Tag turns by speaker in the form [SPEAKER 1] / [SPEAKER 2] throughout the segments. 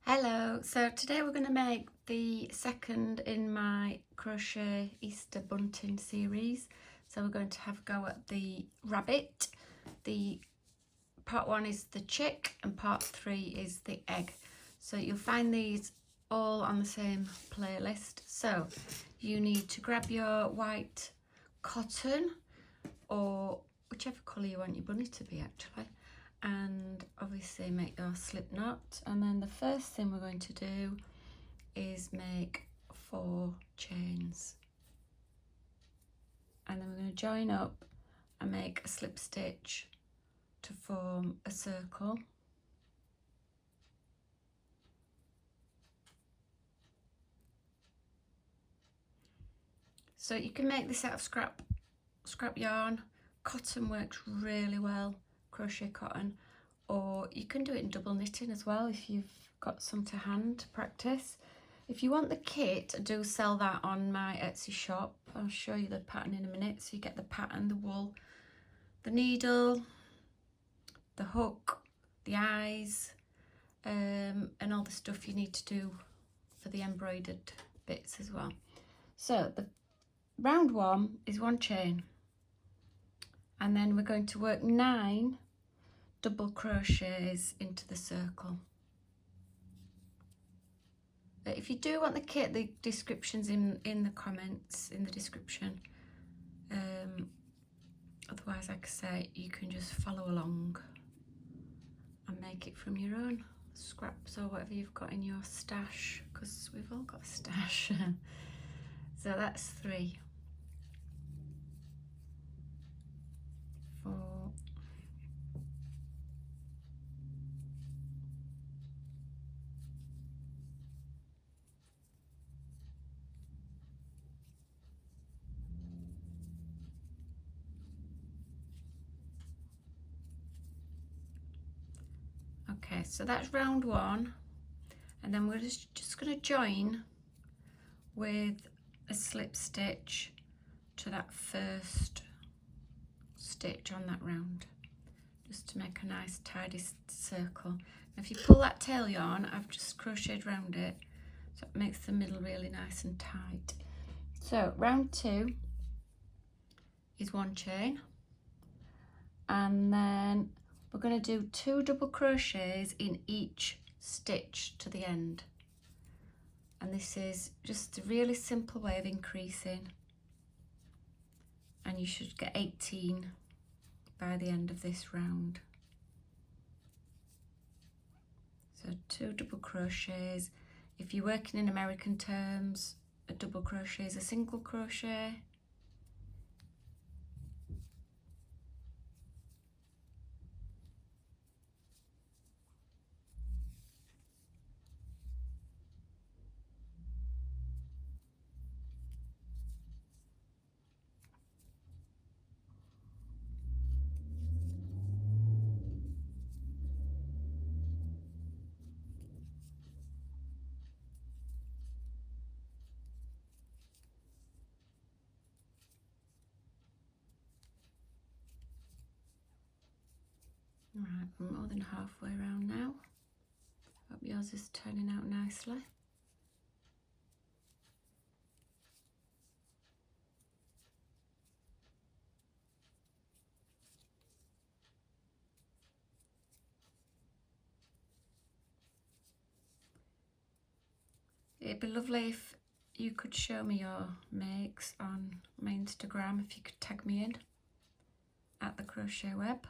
[SPEAKER 1] Hello, so today we're going to make the second in my crochet Easter bunting series. So we're going to have a go at the rabbit. The part 1 is the chick and part 3 is the egg. So you'll find these all on the same playlist. So you need to grab your white cotton or whichever colour you want your bunny to be actually, and obviously make your slip knot. And then the first thing we're going to do is make 4 chains, and then we're going to join up and make a slip stitch to form a circle. So you can make this out of scrap yarn. Cotton works really well, crochet cotton, or you can do it in double knitting as well if you've got some to hand to practice. If you want the kit, I do sell that on my Etsy shop. I'll show you the pattern in a minute. So you get the pattern, the wool, the needle, the hook, the eyes, and all the stuff you need to do for the embroidered bits as well. So the round 1 is 1 chain, and then we're going to work 9 double crochets into the circle. But if you do want the kit, the description's in the comments, in the description. Otherwise, like I say, you can just follow along and make it from your own scraps or whatever you've got in your stash, because we've all got a stash. So that's 3, 4, 5. Okay, so that's round 1, and then we're just going to join with a slip stitch to that first stitch on that round, just to make a nice tidy circle. And if you pull that tail yarn, I've just crocheted around it, so it makes the middle really nice and tight. So round 2 is 1 chain, and then we're going to do 2 double crochets in each stitch to the end. And this is just a really simple way of increasing, and you should get 18 by the end of this round. So 2 double crochets. If you're working in American terms, a double crochet is a single crochet. Right, we're more than halfway around now. Hope yours is turning out nicely. It'd be lovely if you could show me your makes on my Instagram, if you could tag me in at the Crochet Web.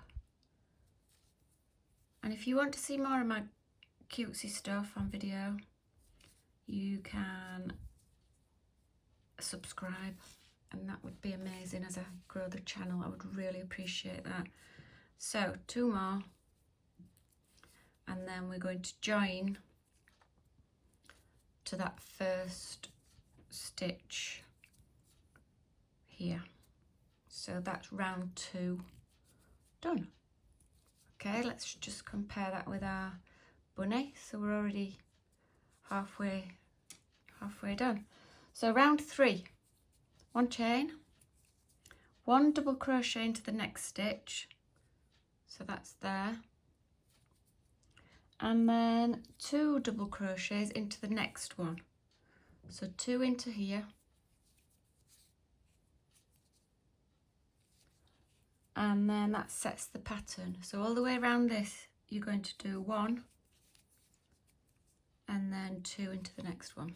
[SPEAKER 1] And if you want to see more of my cutesy stuff on video, you can subscribe, and that would be amazing as I grow the channel. I would really appreciate that. So 2 more, and then we're going to join to that first stitch here. So that's round 2 done. Okay, let's just compare that with our bunny. So we're already halfway done. So round 3, 1 chain, 1 double crochet into the next stitch, so that's there, and then 2 double crochets into the next one. So 2 into here, and then that sets the pattern. So all the way around this you're going to do 1 and then 2 into the next one.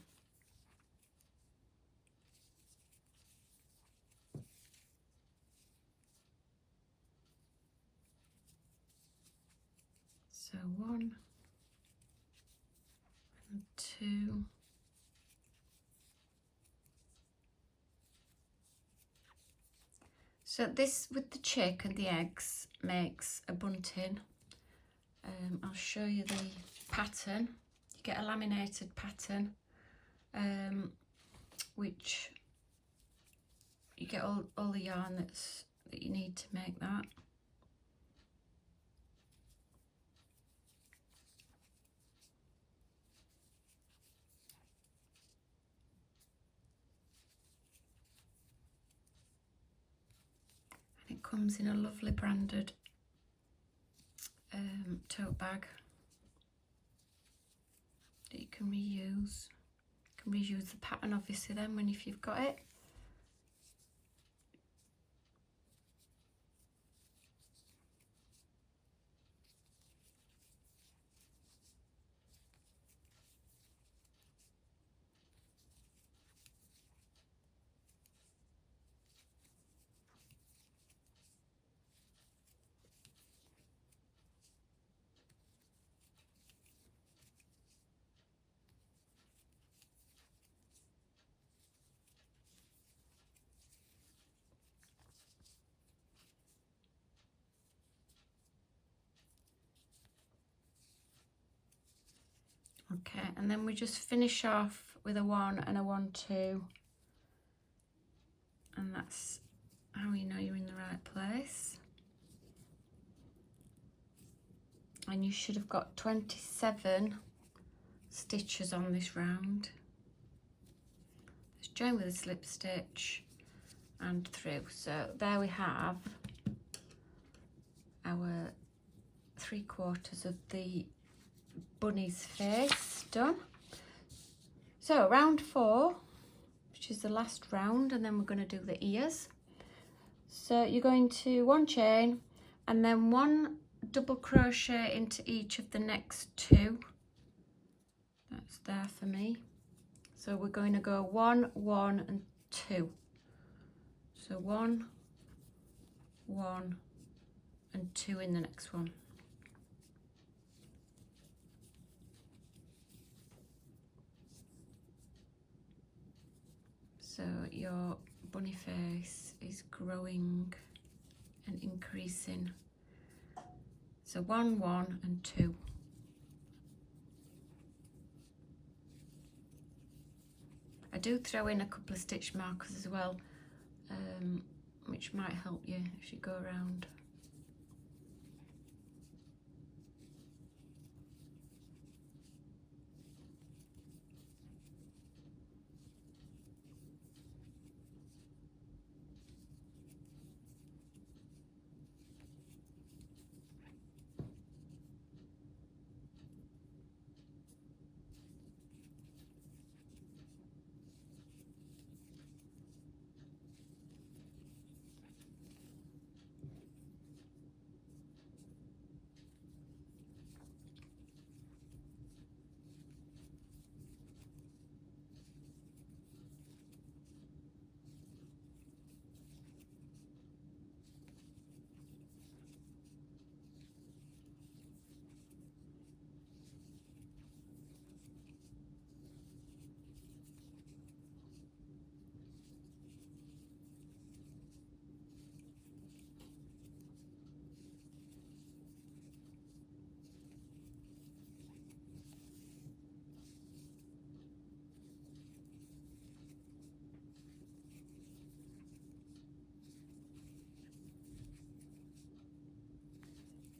[SPEAKER 1] So 1 and 2. So this with the chick and the eggs makes a bunting. I'll show you the pattern. You get a laminated pattern, which you get all the yarn that you need to make that. And it comes in a lovely branded tote bag that you can reuse. You can reuse the pattern obviously then if you've got it. Okay, and then we just finish off with a 1 and a 1, 2, and that's how you know you're in the right place. And you should have got 27 stitches on this round. Just join with a slip stitch and through. So there we have our 3/4 of the bunny's face done. So round 4, which is the last round, and then we're going to do the ears. So you're going to 1 chain and then 1 double crochet into each of the next 2. That's there for me. So we're going to go 1, 1 and 2. So 1, 1 and 2 in the next one. So your bunny face is growing and increasing. So 1, 1 and 2. I do throw in a couple of stitch markers as well, which might help you as you go around.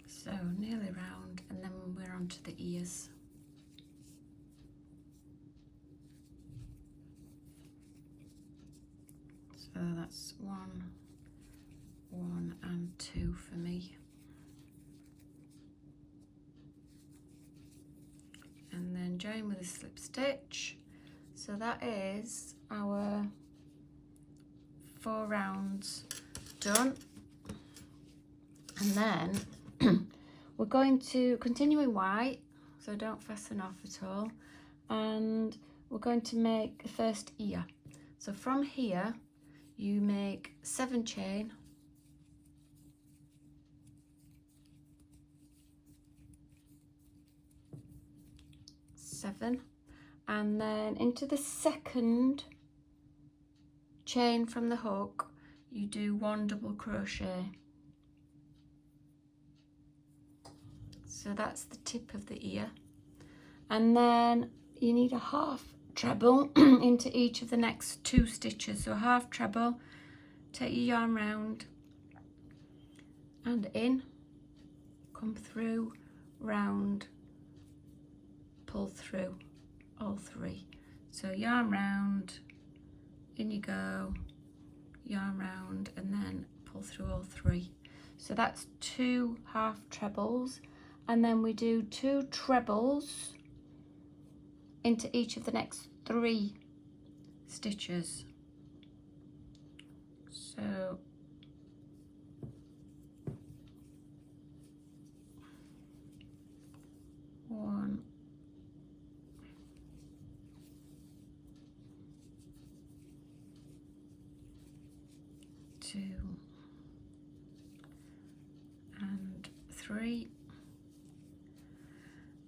[SPEAKER 1] So nearly round, and then we're on to the ears. So that's 1, 1 and 2 for me. then join with a slip stitch. So that is our 4 rounds done. And then we're going to continue in white, so don't fasten off at all, and we're going to make the first ear. So from here you make 7 chain, and then into the second chain from the hook you do 1 double crochet. So that's the tip of the ear, and then you need a half treble into each of the next 2 stitches. So half treble, take your yarn round and in, come through, round, pull through all 3. So yarn round, in you go, yarn round, and then pull through all 3. So that's 2 half trebles, and then we do 2 trebles into each of the next 3 stitches. So one, 2 and 3.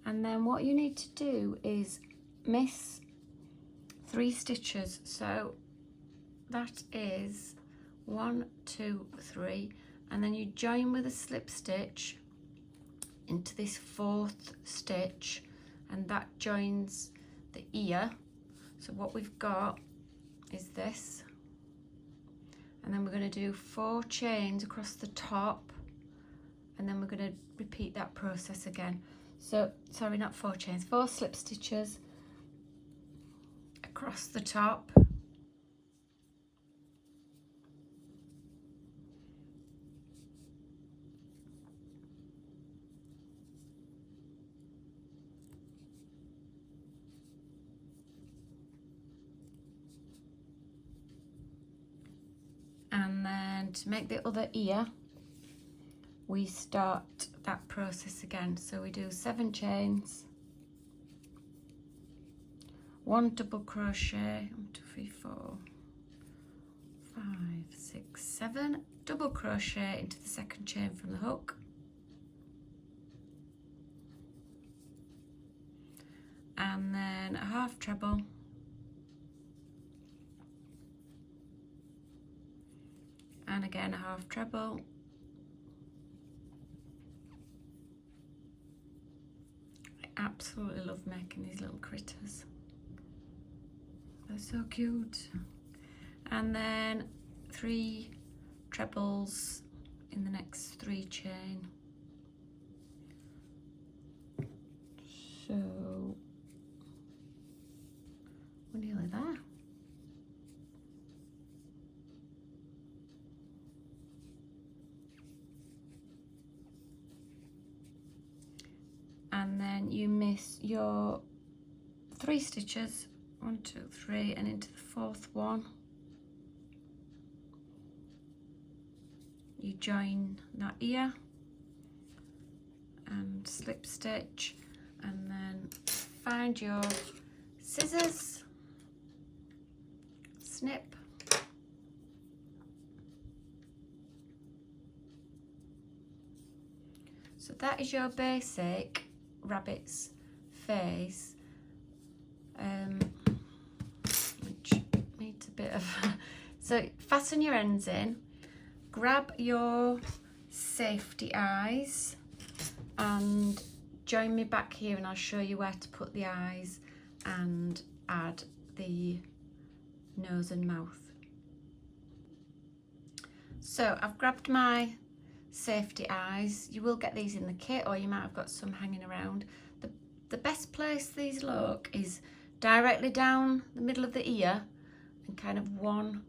[SPEAKER 1] And then what you need to do is miss 3 stitches. So that is 1, 2, 3, and then you join with a slip stitch into this 4th stitch, and that joins the ear. So what we've got is this, and then we're going to do 4 chains across the top, and then we're going to repeat that process again. So sorry, not 4 chains, 4 slip stitches across the top, and then to make the other ear we start that process again. So we do 7 chains, 1 double crochet, 1, 2, 3, 4, 5, 6, 7, double crochet into the 2nd chain from the hook, and then a half treble, and again a half treble, I absolutely love making these little critters, they're so cute. And then 3 trebles in the next 3 chain. So we're nearly there. And then you miss your 3 stitches, 1, 2, 3, and into the 4th one you join that ear and slip stitch, and then find your scissors, snip, so that is your basic rabbit's face, which needs a bit of so fasten your ends in, grab your safety eyes and join me back here, and I'll show you where to put the eyes and add the nose and mouth. So I've grabbed my safety eyes. You will get these in the kit, or you might have got some hanging around. The best place these look is directly down the middle of the ear and kind of one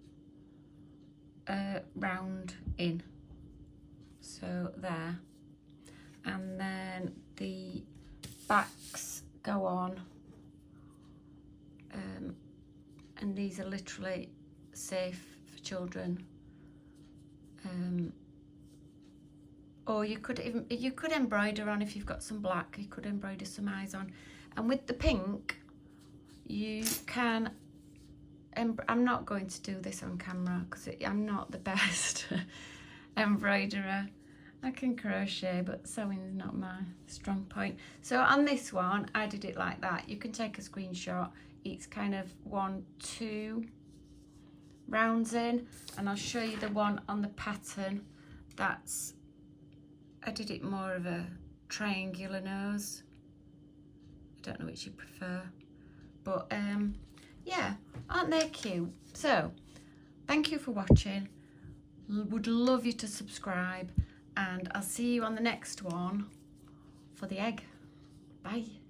[SPEAKER 1] round in, so there, and then the backs go on and these are literally safe for children. Or you could embroider on, if you've got some black, you could embroider some eyes on. And with the pink, you can, I'm not going to do this on camera because I'm not the best embroiderer. I can crochet, but sewing is not my strong point. So on this one, I did it like that. You can take a screenshot. It's kind of 1, 2 rounds in, and I'll show you the one on the pattern. That's, I did it more of a triangular nose. I don't know which you prefer, but yeah, aren't they cute? So thank you for watching. Would love you to subscribe, and I'll see you on the next one for the egg. Bye.